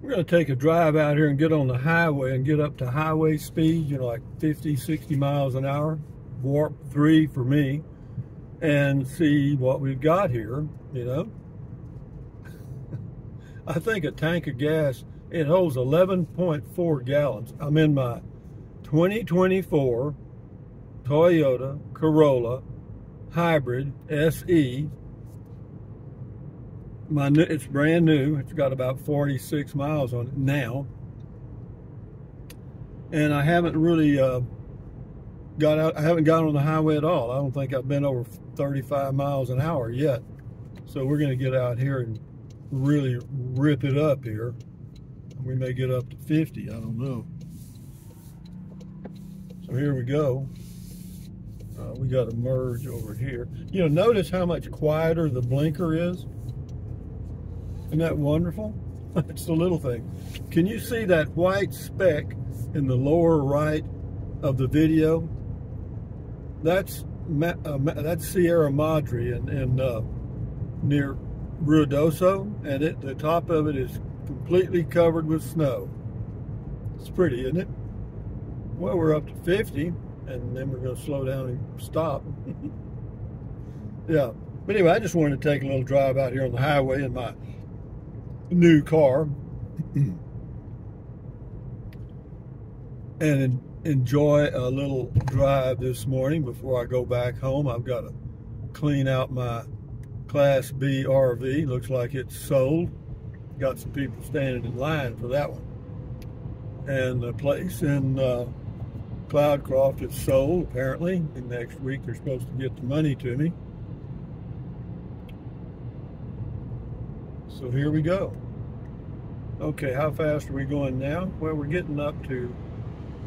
We're going to take a drive out here and get on the highway and get up to highway speed, you know, like 50, 60 miles an hour, warp 3 for me, and see what we've got here, you know. I think a tank of gas, it holds 11.4 gallons. I'm in my 2024 Toyota Corolla Hybrid SE. It's brand new. It's got about 46 miles on it now, and I haven't really got out. I haven't got on the highway at all. I don't think I've been over 35 miles an hour yet. So we're going to get out here and really rip it up here. We may get up to 50. I don't know. So here we go. We got to merge over here. You know, notice how much quieter the blinker is. Isn't that wonderful? It's the little thing. Can you see that white speck in the lower right of the video? That's Sierra Madre in near Ruidoso, and the top of it is completely covered with snow. It's pretty, isn't it? Well, we're up to 50, and then we're going to slow down and stop. Yeah. But anyway, I just wanted to take a little drive out here on the highway in my new car and enjoy a little drive this morning before I go back home. I've got to clean out my Class B RV. Looks like it's sold. Got some people standing in line for that one. And the place in Cloudcroft is sold, apparently. And next week they're supposed to get the money to me. So here we go. Okay, how fast are we going now? Well, we're getting up to,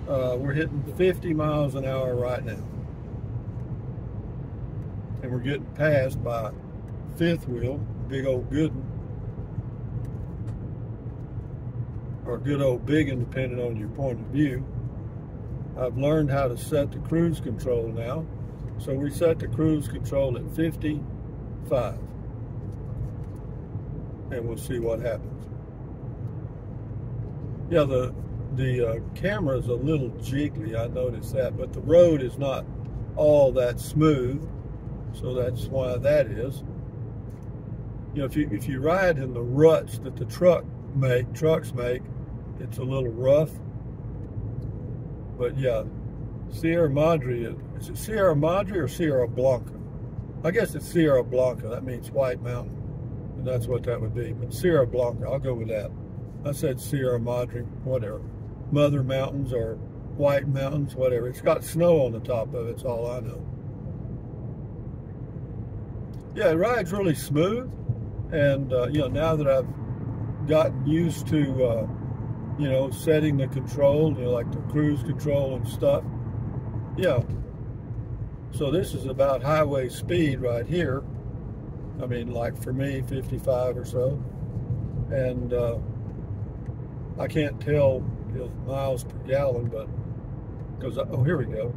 we're hitting 50 miles an hour right now. And we're getting passed by fifth wheel, big old good one. Or good old big one, depending on your point of view. I've learned how to set the cruise control now. So we set the cruise control at 55. And we'll see what happens. Yeah, the camera is a little jiggly, I noticed that, but the road is not all that smooth, so that's why that is. You know, if you ride in the ruts that the trucks make, it's a little rough. But yeah, Sierra Madre, is it Sierra Madre or Sierra Blanca? I guess it's Sierra Blanca. That means White Mountain. And that's what that would be. But Sierra Blanca, I'll go with that. I said Sierra Madre, whatever. Mother Mountains or White Mountains, whatever. It's got snow on the top of it, that's all I know. Yeah, it rides really smooth. And, you know, now that I've gotten used to, you know, setting the control, you know, like the cruise control and stuff. Yeah. So this is about highway speed right here. I mean, like for me, 55 or so. And I can't tell, you know, miles per gallon, but because, oh, here we go.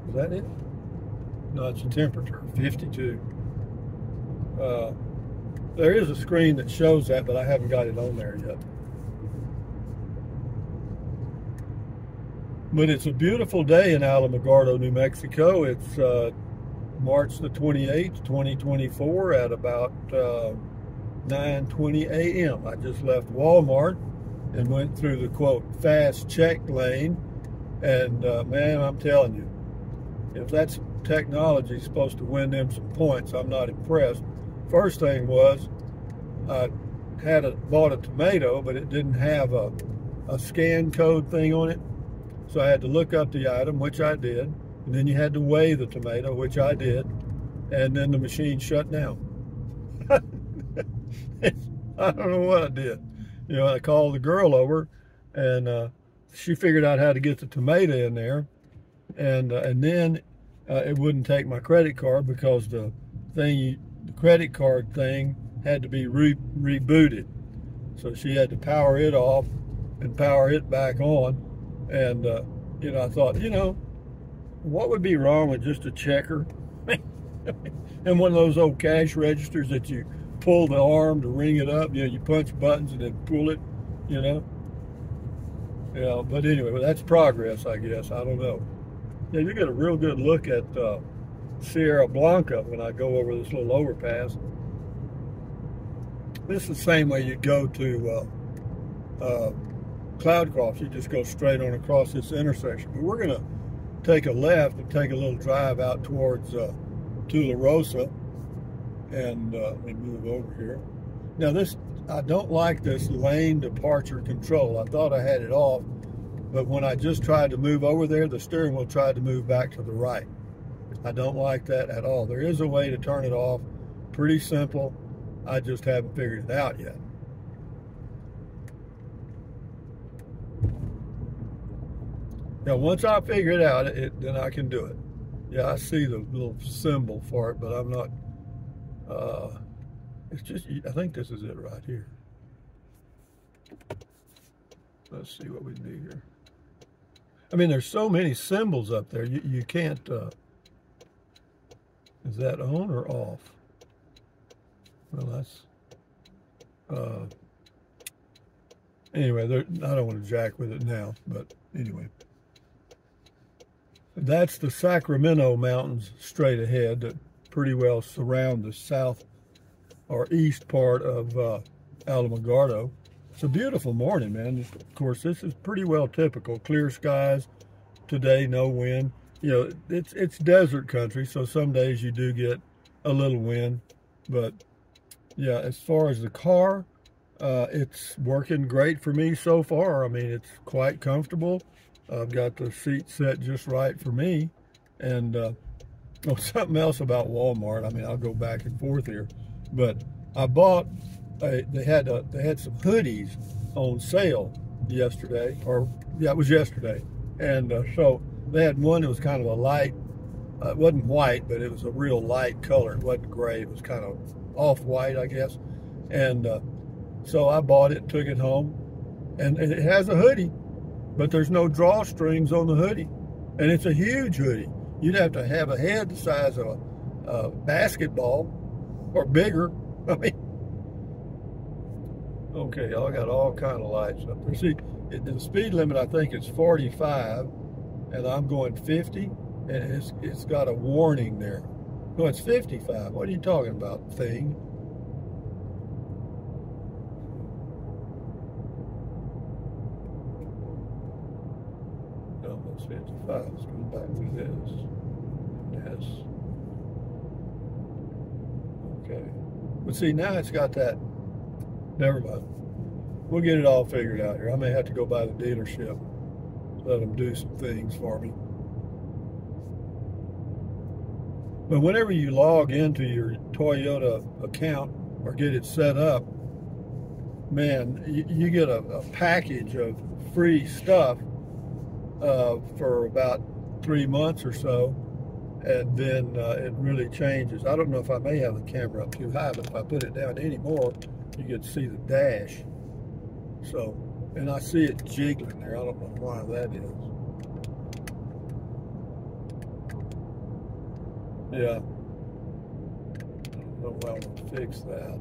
Is that it? No, it's a temperature, 52. There is a screen that shows that, but I haven't got it on there yet. But it's a beautiful day in Alamogordo, New Mexico. It's March the 28th, 2024 at about 9:20 a.m. I just left Walmart and went through the, quote, fast check lane. And man, I'm telling you, if that's technology supposed to win them some points, I'm not impressed. First thing was, I bought a tomato, but it didn't have a scan code thing on it. So I had to look up the item, which I did. And then you had to weigh the tomato, which I did. And then the machine shut down. I don't know what I did. You know, I called the girl over, and she figured out how to get the tomato in there. And then it wouldn't take my credit card because the credit card thing had to be rebooted. So she had to power it off and power it back on. And, you know, I thought, you know, what would be wrong with just a checker? And one of those old cash registers that you pull the arm to ring it up. You know, you punch buttons and then pull it, you know. Yeah, but anyway, well, that's progress, I guess. I don't know. Yeah, you get a real good look at Sierra Blanca when I go over this little overpass. This is the same way you go to Cloudcroft. You just go straight on across this intersection. But we're going to take a left and take a little drive out towards Tularosa. And let me move over here. Now this, I don't like this lane departure control. I thought I had it off, but when I just tried to move over there, the steering wheel tried to move back to the right. I don't like that at all. There is a way to turn it off. Pretty simple. I just haven't figured it out yet. Now, once I figure it out, then I can do it. Yeah, I see the little symbol for it, but I'm not. It's just, I think this is it right here. Let's see what we do here. I mean, there's so many symbols up there, you can't, is that on or off? Well, that's, anyway, I don't want to jack with it now, but anyway. That's the Sacramento Mountains straight ahead that pretty well surround the south or east part of Alamogordo. It's a beautiful morning, man. Of course, this is pretty well typical. Clear skies today, no wind. You know, it's desert country, so some days you do get a little wind. But yeah, as far as the car, it's working great for me so far. I mean, it's quite comfortable. I've got the seat set just right for me. And oh, something else about Walmart. I mean, I'll go back and forth here, but I bought they had some hoodies on sale yesterday, or yeah, it was yesterday, and so they had one that was kind of a light. It wasn't white, but it was a real light color. It wasn't gray. It was kind of off-white, I guess. And so I bought it, took it home, and it has a hoodie, but there's no drawstrings on the hoodie, and it's a huge hoodie. You'd have to have a head the size of a basketball or bigger. I mean, okay, I got all kind of lights up there. See, the speed limit I think is 45, and I'm going 50, and it's got a warning there. No, it's 55. What are you talking about, thing? No, it's 55. Let's go back to this. Yes. Okay. But see, now it's got that. Never mind. We'll get it all figured out here. I may have to go by the dealership, let them do some things for me. But whenever you log into your Toyota account or get it set up, man, you get a package of free stuff for about 3 months or so, and then it really changes. I don't know if I may have the camera up too high, but if I put it down anymore, you get to see the dash. So, and I see it jiggling there. I don't know why that is. Yeah. I don't know how to fix that.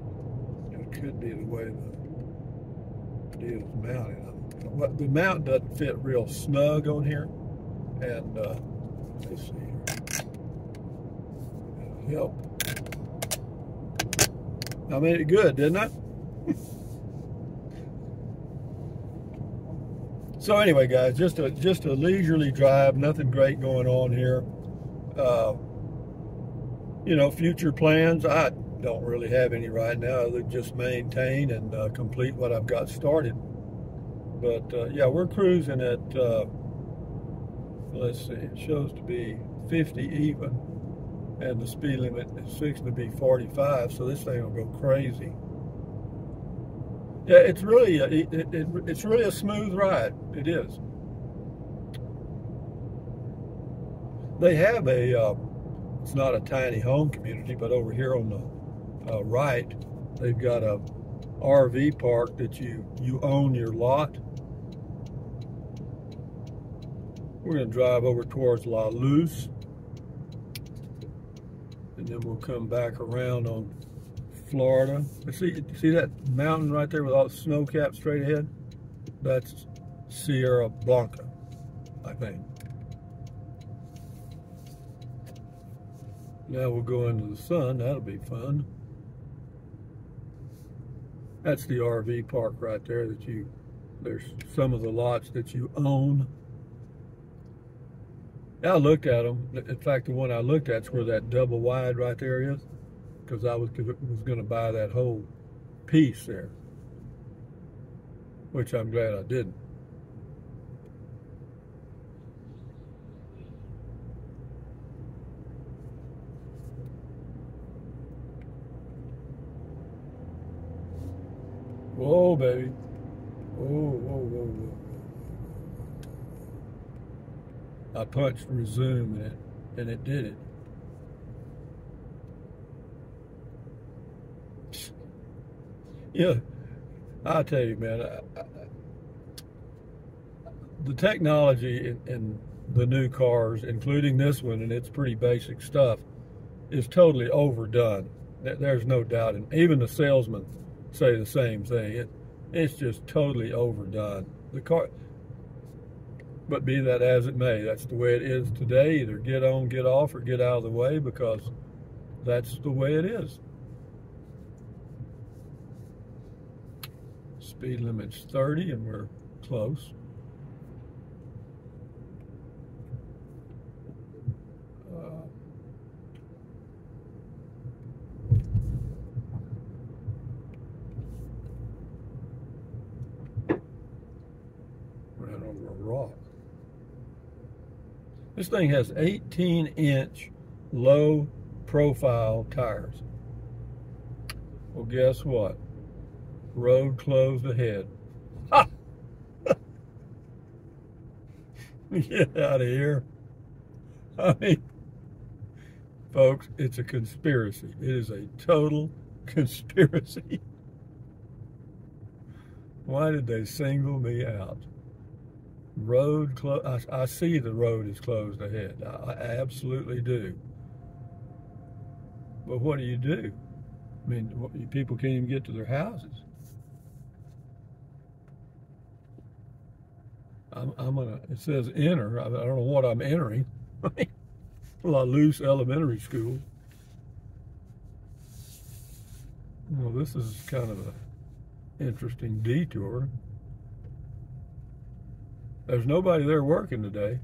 It could be the way the deal is mounted. The mount doesn't fit real snug on here. And let's see here. That'll help. I made it good, didn't I? So anyway, guys, just a leisurely drive. Nothing great going on here. You know, future plans, I don't really have any right now, other than just maintain and complete what I've got started. But yeah, we're cruising at, let's see, it shows to be 50 even, and the speed limit is fixing to be 45, so this thing will go crazy. Yeah, it's really it's really a smooth ride. It is. They have a it's not a tiny home community, but over here on the right, they've got a RV park that you own your lot. We're going to drive over towards La Luz, and then we'll come back around on Florida. See that mountain right there with all the snow caps straight ahead? That's Sierra Blanca, I think. Now we'll go into the sun. That'll be fun. That's the RV park right there that there's some of the lots that you own. I looked at them. In fact, the one I looked at is where that double wide right there is, because I was going to buy that whole piece there, which I'm glad I didn't. Whoa, baby. Whoa, whoa, whoa, whoa. I punched resume and it did it. Yeah, I'll tell you, man, the technology in the new cars, including this one, and it's pretty basic stuff, is totally overdone. There's no doubt. And even the salesmen say the same thing. It's just totally overdone. The car, but be that as it may, that's the way it is today. Either get on, get off, or get out of the way, because that's the way it is. Speed limit's 30 and we're close. Ran over a rock. This thing has 18-inch low profile tires. Well, guess what? Road closed ahead. Ha! Get out of here. I mean, folks, it's a conspiracy. It is a total conspiracy. Why did they single me out? Road closed. I see the road is closed ahead. I absolutely do. But what do you do? I mean, people can't even get to their houses. It says enter. I don't know what I'm entering. La Luce Elementary School. Well, this is kind of an interesting detour. There's nobody there working today.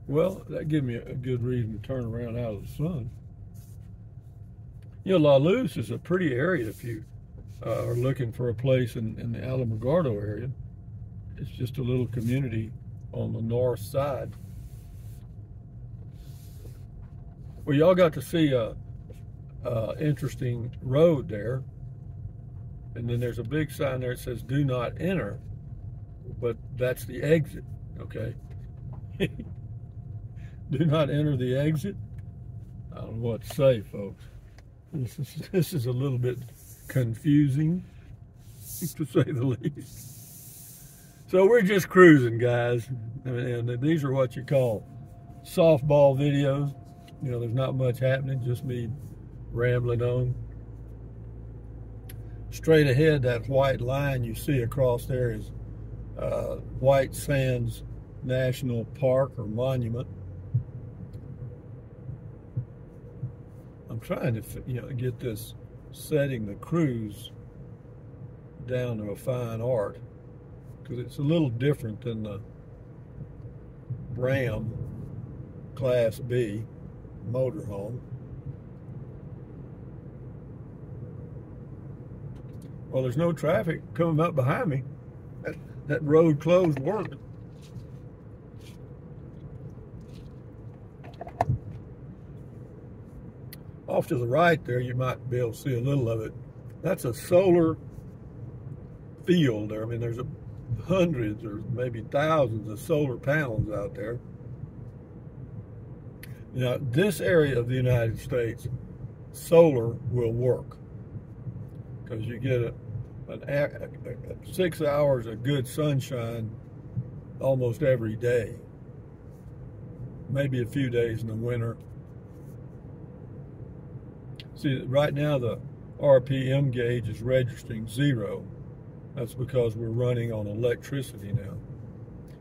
Well, that gives me a good reason to turn around out of the sun. You know, La Luce is a pretty area if you are looking for a place in the Alamogordo area. It's just a little community on the north side. Well, y'all got to see a interesting road there. And then there's a big sign there that says do not enter, but that's the exit, okay? Do not enter the exit. I don't know what to say, folks. This is a little bit confusing, to say the least. So we're just cruising, guys, and these are what you call softball videos. You know, there's not much happening, just me rambling on. Straight ahead, that white line you see across there is White Sands National Park or Monument. I'm trying to, get this setting the cruise down to a fine art, because it's a little different than the Ram Class B motorhome. Well, there's no traffic coming up behind me. That road closed worked. Off to the right there, you might be able to see a little of it. That's a solar field there. I mean, there's hundreds or maybe thousands of solar panels out there. Now, this area of the United States, solar will work, because you get 6 hours of good sunshine almost every day. Maybe a few days in the winter. See, right now the RPM gauge is registering 0. That's because we're running on electricity now.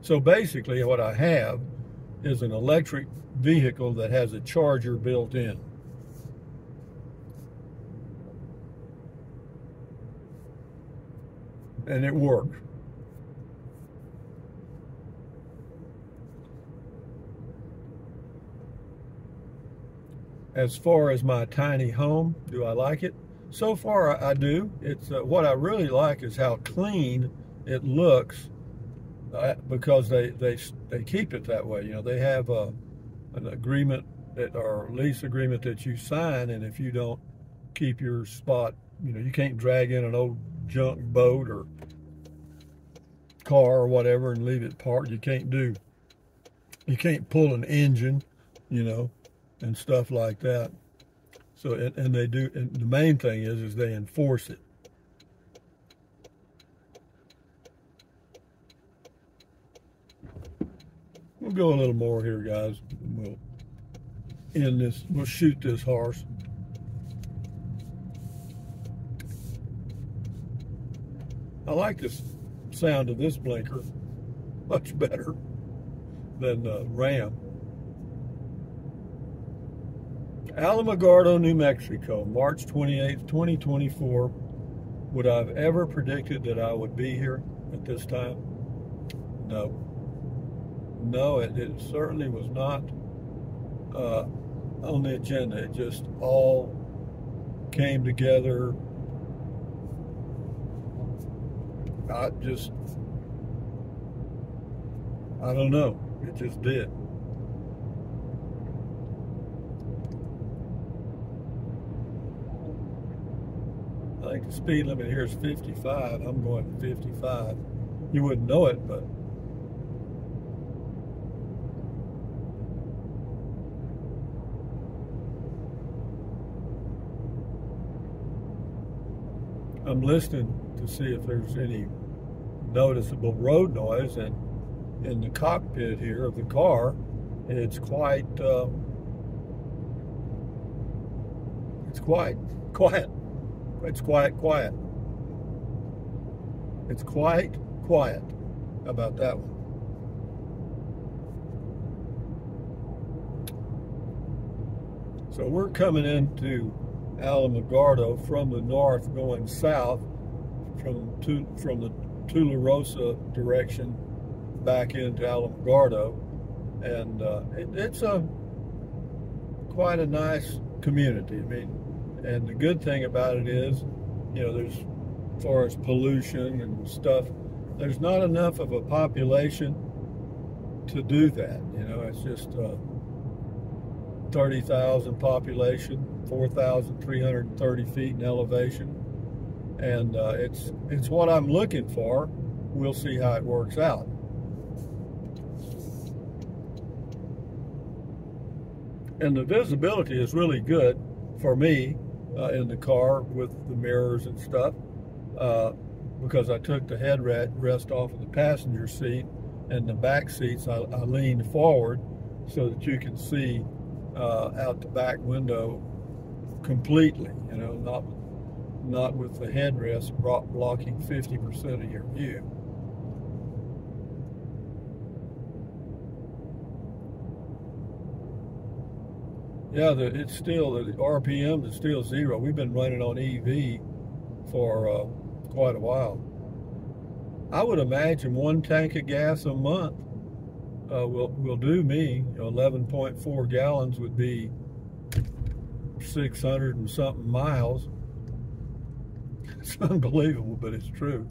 So basically what I have is an electric vehicle that has a charger built in. And it works. As far as my tiny home, do I like it? So far, I do. It's what I really like is how clean it looks, because they keep it that way. You know, they have an agreement or lease agreement that you sign, and if you don't keep your spot, you know, you can't drag in an old junk boat or car or whatever and leave it parked. You can't pull an engine, you know, and stuff like that. So, and they do, and the main thing is they enforce it. We'll go a little more here, guys. We'll end this, we'll shoot this horse. I like this sound of this blinker much better than Ram. Alamogordo, New Mexico, March 28th, 2024. Would I have ever predicted that I would be here at this time? No. No, it certainly was not on the agenda. It just all came together. I don't know. It just did. I think the speed limit here is 55. I'm going 55. You wouldn't know it, but I'm listening to see if there's any noticeable road noise, and in the cockpit here of the car, it's quite quiet. It's quite quiet. It's quite quiet about that one. So we're coming into Alamogordo from the north, going south from the Tularosa direction back into Alamogordo, and it's quite a nice community. I mean, and the good thing about it is, you know, there's, as far as pollution and stuff, there's not enough of a population to do that. You know, it's just 30,000 population, 4,330 feet in elevation, and it's what I'm looking for. We'll see how it works out. And the visibility is really good for me in the car with the mirrors and stuff, because I took the headrest off of the passenger seat, and the back seats I leaned forward so that you can see out the back window completely, you know, not with the headrest blocking 50% of your view. Yeah, it's still, the RPM is still 0. We've been running on EV for quite a while. I would imagine 1 tank of gas a month will do me. You know, 11.4 gallons would be 600 and something miles. It's unbelievable, but it's true.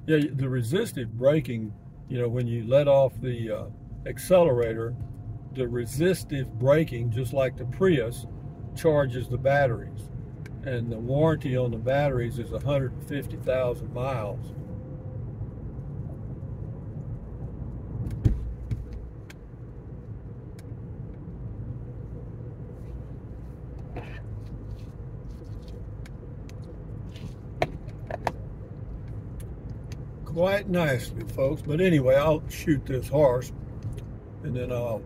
Yeah, the resistive braking, you know, when you let off the accelerator, the resistive braking, just like the Prius, charges the batteries, and the warranty on the batteries is 150,000 miles. Quite nicely, folks. But anyway, I'll shoot this horse, and then I'll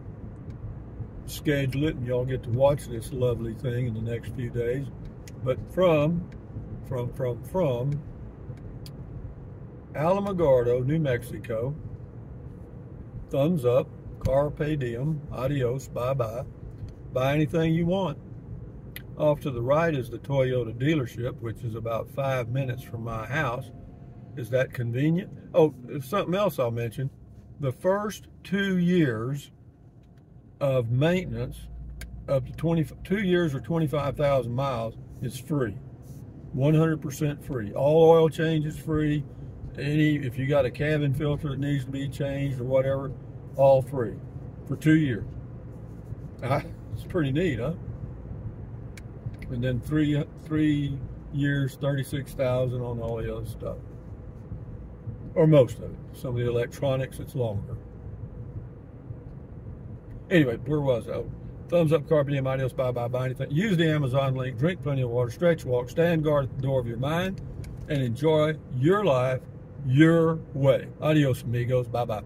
schedule it, and y'all get to watch this lovely thing in the next few days. But from Alamogordo, New Mexico, thumbs up, carpe diem, adios, bye-bye. Buy anything you want. Off to the right is the Toyota dealership, which is about 5 minutes from my house. Is that convenient? Oh, something else I'll mention. The first 2 years of maintenance, up to 2 years or 25,000 miles, is free. 100% free. All oil change is free. If you got a cabin filter that needs to be changed or whatever, all free for 2 years. It's pretty neat, huh? And then three years, 36,000 on all the other stuff, or most of it. Some of the electronics, it's longer. Anyway, where was I? Thumbs up, carpe diem, adios, bye-bye, buy anything. Use the Amazon link, drink plenty of water, stretch, walk, stand guard at the door of your mind, and enjoy your life your way. Adios, amigos. Bye-bye.